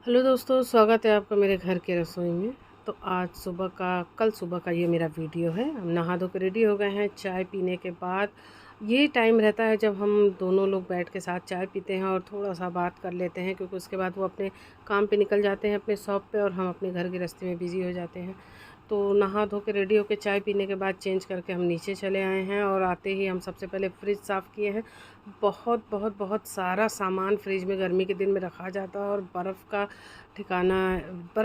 Hello दोस्तों, स्वागत है आपका मेरे घर के रसोई में। तो आज कल सुबह का ये मेरा वीडियो है। हम नहा धो के रेडी हो गए हैं। चाय पीने के बाद ये टाइम रहता है जब हम दोनों लोग बैठ के साथ चाय पीते हैं और थोड़ा सा बात कर लेते हैं, क्योंकि उसके बाद वो अपने काम पे निकल जाते हैं, अपने शॉप पे, और हम अपने घर गृहस्थी में बिज़ी हो जाते हैं। तो नहा धो के रेडी होके चाय पीने के बाद चेंज करके हम नीचे चले आए हैं, और आते ही हम सबसे पहले फ्रिज साफ़ किए हैं। बहुत बहुत बहुत सारा सामान फ्रिज में गर्मी के दिन में रखा जाता है, और बर्फ़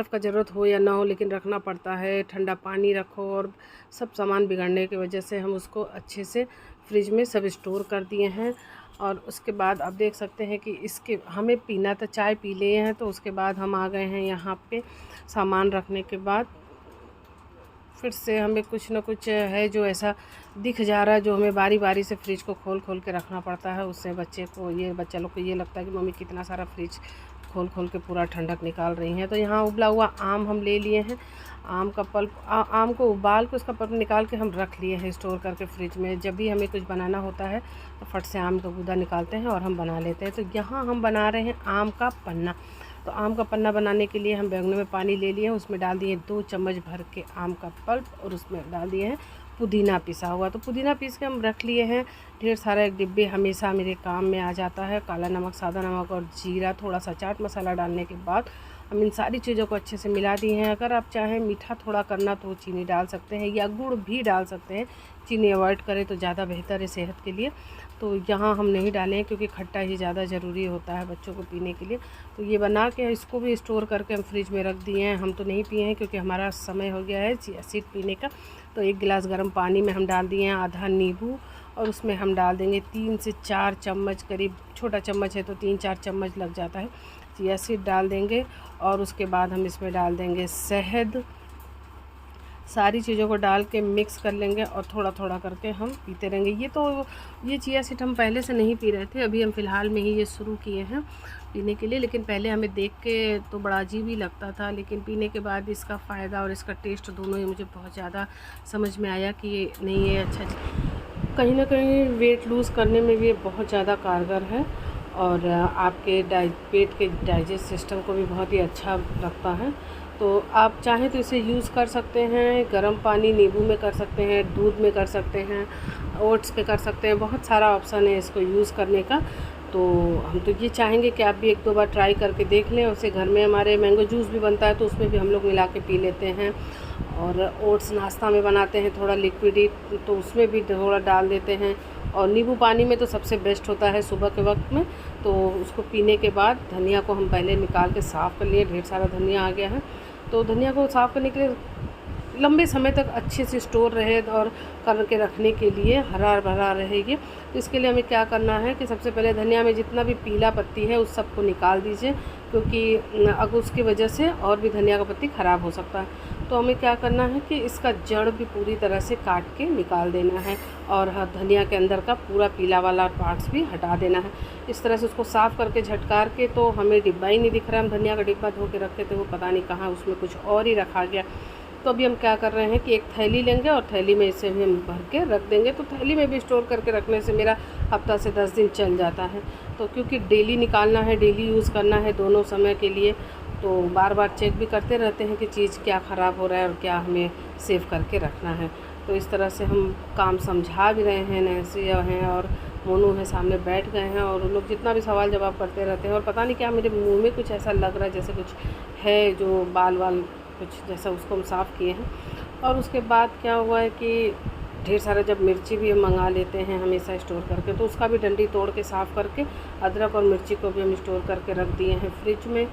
का ज़रूरत हो या ना हो लेकिन रखना पड़ता है। ठंडा पानी रखो, और सब सामान बिगड़ने की वजह से हम उसको अच्छे से फ्रिज में सब स्टोर कर दिए हैं। और उसके बाद आप देख सकते हैं कि इसके हमें पीना था, चाय पी लिए हैं, तो उसके बाद हम आ गए हैं यहाँ पे। सामान रखने के बाद फिर से हमें कुछ ना कुछ है जो ऐसा दिख जा रहा है, जो हमें बारी बारी से फ्रिज को खोल खोल के रखना पड़ता है। उससे बच्चा लोग को ये लगता है कि मम्मी कितना सारा फ्रिज खोल खोल के पूरा ठंडक निकाल रही हैं। तो यहाँ उबला हुआ आम हम ले लिए हैं। आम का पल्प आम को उबाल के उसका पल्प निकाल के हम रख लिए हैं स्टोर करके फ्रिज में। जब भी हमें कुछ बनाना होता है तो फट से आम का गूदा निकालते हैं और हम बना लेते हैं। तो यहाँ हम बना रहे हैं आम का पन्ना। तो आम का पन्ना बनाने के लिए हम बैंगनों में पानी ले लिए हैं, उसमें डाल दिए 2 चम्मच भर के आम का पल्प, और उसमें डाल दिए हैं पुदीना पिसा हुआ। तो पुदीना पीस के हम रख लिए हैं ढेर सारा। एक डिब्बे हमेशा मेरे काम में आ जाता है। काला नमक, सादा नमक और जीरा, थोड़ा सा चाट मसाला डालने के बाद हम इन सारी चीज़ों को अच्छे से मिला दिए हैं। अगर आप चाहें मीठा थोड़ा करना तो चीनी डाल सकते हैं या गुड़ भी डाल सकते हैं। चीनी अवॉइड करें तो ज़्यादा बेहतर है सेहत के लिए। तो यहाँ हम नहीं डाले हैं क्योंकि खट्टा ही ज़्यादा ज़रूरी होता है बच्चों को पीने के लिए। तो ये बना के इसको भी स्टोर करके हम फ्रिज में रख दिए हैं। हम तो नहीं पिए हैं क्योंकि हमारा समय हो गया है चिया सीड पीने का। तो 1 गिलास गर्म पानी में हम डाल दिए हैं आधा नींबू, और उसमें हम डाल देंगे 3 से 4 चम्मच, करीब छोटा चम्मच है तो 3-4 चम्मच लग जाता है, चिया सीड डाल देंगे। और उसके बाद हम इसमें डाल देंगे शहद। सारी चीज़ों को डाल के मिक्स कर लेंगे और थोड़ा थोड़ा करके हम पीते रहेंगे। ये चिया सीड हम पहले से नहीं पी रहे थे, अभी हम फ़िलहाल में ही ये शुरू किए हैं पीने के लिए। लेकिन पहले हमें देख के तो बड़ा अजीब ही लगता था, लेकिन पीने के बाद इसका फ़ायदा और इसका टेस्ट दोनों ही मुझे बहुत ज़्यादा समझ में आया कि ये नहीं, ये अच्छा कहीं ना कहीं वेट लूज़ करने में भी ये बहुत ज़्यादा कारगर है, और आपके पेट के डाइजेस्ट सिस्टम को भी बहुत ही अच्छा रखता है। तो आप चाहें तो इसे यूज़ कर सकते हैं। गर्म पानी नींबू में कर सकते हैं, दूध में कर सकते हैं, ओट्स पे कर सकते हैं। बहुत सारा ऑप्शन है इसको यूज़ करने का। तो हम तो ये चाहेंगे कि आप भी 1-2 बार ट्राई करके देख लें। उसे घर में हमारे मैंगो जूस भी बनता है तो उसमें भी हम लोग मिला के पी लेते हैं। और ओट्स नाश्ता में बनाते हैं थोड़ा लिक्विड ही, तो उसमें भी थोड़ा डाल देते हैं। और नींबू पानी में तो सबसे बेस्ट होता है सुबह के वक्त में। तो उसको पीने के बाद धनिया को हम पहले निकाल के साफ़ कर लिए, ढेर सारा धनिया आ गया है। तो धनिया को साफ़ करने के लिए लंबे समय तक अच्छे से स्टोर रहे और करके रखने के लिए हरा भरा रहेगी। तो इसके लिए हमें क्या करना है कि सबसे पहले धनिया में जितना भी पीला पत्ती है उस सब को निकाल दीजिए, क्योंकि अगर उसकी वजह से और भी धनिया का पत्ती ख़राब हो सकता है। तो हमें क्या करना है कि इसका जड़ भी पूरी तरह से काट के निकाल देना है, और धनिया के अंदर का पूरा पीला वाला पार्ट्स भी हटा देना है। इस तरह से उसको साफ़ करके झटकार के, तो हमें डिब्बा ही नहीं दिख रहा है। हम धनिया का डिब्बा धो के रखे थे, वो पता नहीं कहाँ उसमें कुछ और ही रखा गया। तो अभी हम क्या कर रहे हैं कि एक थैली लेंगे और थैली में इसे भी हम भर के रख देंगे। तो थैली में भी स्टोर करके रखने से मेरा हफ्ता से 10 दिन चल जाता है। तो क्योंकि डेली निकालना है, डेली यूज़ करना है दोनों समय के लिए, तो बार बार चेक भी करते रहते हैं कि चीज़ क्या ख़राब हो रहा है और क्या हमें सेव करके रखना है। तो इस तरह से हम काम समझा भी रहे हैं। नैन्सी हैं और मोनू है सामने बैठ गए हैं, और उन लोग जितना भी सवाल जवाब करते रहते हैं। और पता नहीं क्या मेरे मुँह में कुछ ऐसा लग रहा है जैसे कुछ है, जो बाल कुछ जैसा, उसको हम साफ़ किए हैं। और उसके बाद क्या हुआ है कि ढेर सारा जब मिर्ची भी हम मंगा लेते हैं हमेशा स्टोर करके, तो उसका भी डंडी तोड़ के साफ़ करके अदरक और मिर्ची को भी हम स्टोर करके रख दिए हैं फ्रिज में।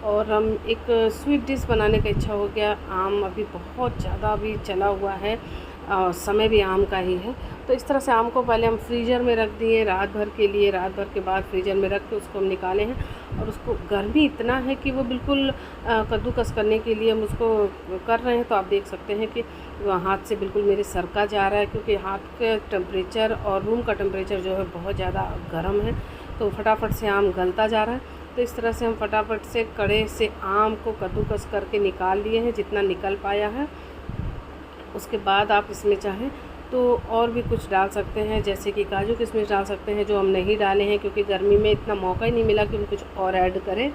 और हम एक स्वीट डिश बनाने का इच्छा हो गया। आम अभी बहुत ज़्यादा अभी चला हुआ है, समय भी आम का ही है। तो इस तरह से आम को पहले हम फ्रीज़र में रख दिए रात भर के लिए। रात भर के बाद फ्रीज़र में रख के उसको हम निकाले हैं, और उसको गर्मी इतना है कि वो बिल्कुल कद्दूकस करने के लिए हम उसको कर रहे हैं। तो आप देख सकते हैं कि हाथ से बिल्कुल मेरे सर का जा रहा है, क्योंकि हाथ का टेम्परेचर और रूम का टेम्परेचर जो है बहुत ज़्यादा गर्म है। तो फटाफट से आम गलता जा रहा है। तो इस तरह से हम फटाफट से कड़े से आम को कद्दूकस करके निकाल लिए हैं जितना निकल पाया है। उसके बाद आप इसमें चाहें तो और भी कुछ डाल सकते हैं, जैसे कि काजू किशमिश डाल सकते हैं, जो हम नहीं डाले हैं क्योंकि गर्मी में इतना मौका ही नहीं मिला कि हम कुछ और ऐड करें।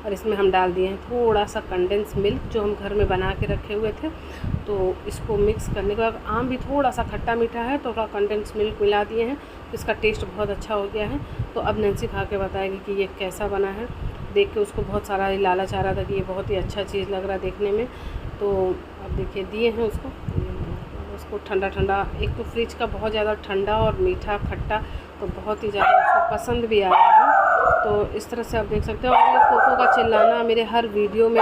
और इसमें हम डाल दिए हैं थोड़ा सा कंडेंस मिल्क जो हम घर में बना के रखे हुए थे। तो इसको मिक्स करने के बाद, आम भी थोड़ा सा खट्टा मीठा है तो थोड़ा कंडेंस मिल्क मिला दिए हैं, तो इसका टेस्ट बहुत अच्छा हो गया है। तो अब नैन्सी खा के बताएगी कि ये कैसा बना है। देख के उसको बहुत सारा लालच आ रहा था कि ये बहुत ही अच्छा चीज़ लग रहा है देखने में। तो अब देखिए दिए हैं उसको ठंडा ठंडा। एक तो फ्रिज का बहुत ज़्यादा ठंडा और मीठा खट्टा तो बहुत ही ज़्यादा उसको पसंद भी आया है। तो इस तरह से आप देख सकते हो। और ये कोको का चिल्लाना मेरे हर वीडियो में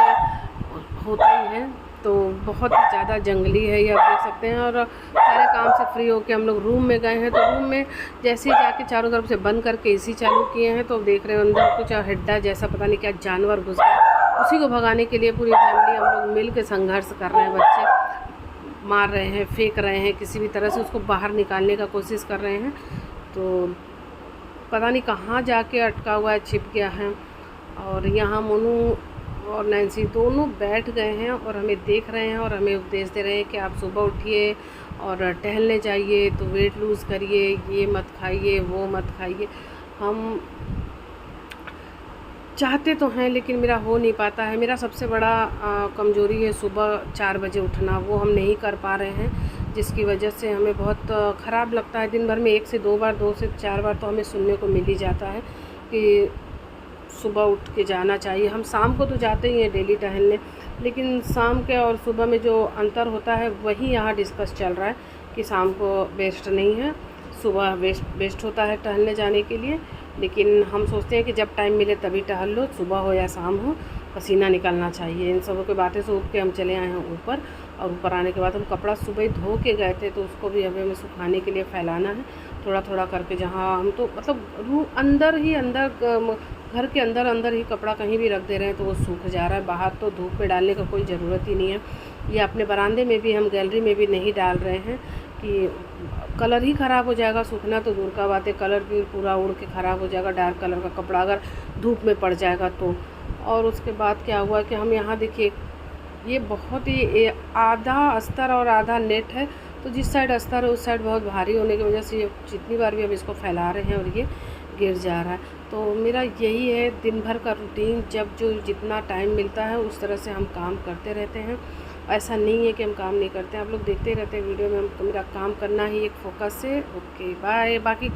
होता ही है, तो बहुत ही ज़्यादा जंगली है ये, आप देख सकते हैं। और सारे काम से फ्री होके हम लोग रूम में गए हैं, तो रूम में जैसे ही जाके चारों तरफ से बंद करके एसी चालू किए हैं, तो देख रहे हो अंदर कुछ हेड्डा जैसा पता नहीं क्या जानवर घुस गया। उसी को भगाने के लिए पूरी फैमिली हम लोग मिल के संघर्ष कर रहे हैं। बच्चे मार रहे हैं, फेंक रहे हैं, किसी भी तरह से उसको बाहर निकालने का कोशिश कर रहे हैं। तो पता नहीं कहाँ जाके अटका हुआ है, छिप गया है। और यहाँ मोनू और नैन्सी दोनों बैठ गए हैं और हमें देख रहे हैं और हमें उपदेश दे रहे हैं कि आप सुबह उठिए और टहलने जाइए, तो वेट लूज़ करिए, ये मत खाइए, वो मत खाइए। हम चाहते तो हैं लेकिन मेरा हो नहीं पाता है। मेरा सबसे बड़ा कमज़ोरी है सुबह 4 बजे उठना, वो हम नहीं कर पा रहे हैं, जिसकी वजह से हमें बहुत ख़राब लगता है। दिन भर में 1 से 2 बार, 2 से 4 बार तो हमें सुनने को मिल ही जाता है कि सुबह उठ के जाना चाहिए। हम शाम को तो जाते ही हैं डेली टहलने, लेकिन शाम के और सुबह में जो अंतर होता है वही यहाँ डिस्कस चल रहा है कि शाम को बेस्ट नहीं है, सुबह बेस्ट होता है टहलने जाने के लिए। लेकिन हम सोचते हैं कि जब टाइम मिले तभी टहल लो, सुबह हो या शाम हो, पसीना निकलना चाहिए। इन सबों की बातें से उठ के हम चले आए हैं ऊपर। और ऊपर आने के बाद हम कपड़ा सुबह ही धो के गए थे, तो उसको भी हमें सुखाने के लिए फैलाना है थोड़ा थोड़ा करके। जहाँ हम तो मतलब अंदर ही अंदर घर के अंदर ही कपड़ा कहीं भी रख दे रहे हैं तो वो सूख जा रहा है। बाहर तो धूप में डालने का कोई ज़रूरत ही नहीं है। ये अपने बरामदे में भी, हम गैलरी में भी नहीं डाल रहे हैं कि कलर ही ख़राब हो जाएगा। सूखना तो दूर का बात है, कलर भी पूरा उड़ के ख़राब हो जाएगा। डार्क कलर का कपड़ा अगर धूप में पड़ जाएगा तो। और उसके बाद क्या हुआ कि हम यहाँ देखिए, ये बहुत ही आधा अस्तर और आधा नेट है, तो जिस साइड अस्तर है उस साइड बहुत भारी होने की वजह से जितनी बार भी हम इसको फैला रहे हैं और ये गिर जा रहा है। तो मेरा यही है दिन भर का रूटीन, जब जो जितना टाइम मिलता है उस तरह से हम काम करते रहते हैं। ऐसा नहीं है कि हम काम नहीं करते हैं, आप लोग देखते रहते हैं वीडियो में। हम तो मेरा काम करना ही एक फोकस है। Okay bye. बाकी